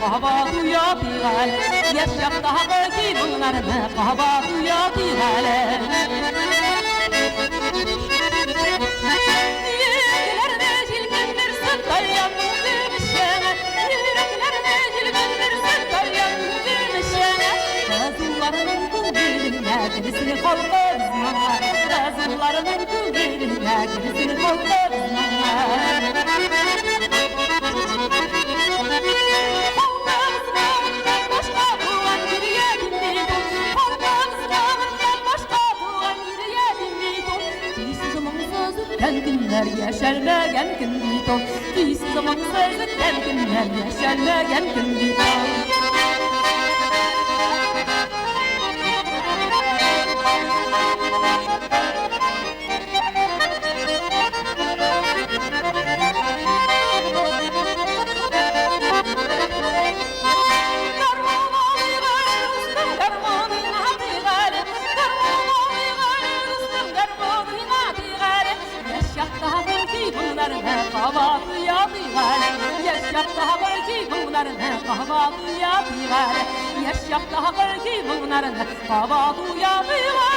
Qaba duya bigal, yaşakta haqqi bunlarını qaba duya bigal. Yüreklerine jilgendir sıktayan müzürmüşene, yüreklerine jilgendir sıktayan müzürmüşene. Kazılarının kuvvetine gerisini kollarızmanlar, kazılarının kuvvetine gerisini kollarızmanlar. Günler yaşanmayan gün bito, düz zaman sözünden günler yaşanmayan gün bito. Yaşakta ki bunların kahvaltı yapıyorlar. Yaşakta ki bunların kahvaltı yapıyorlar.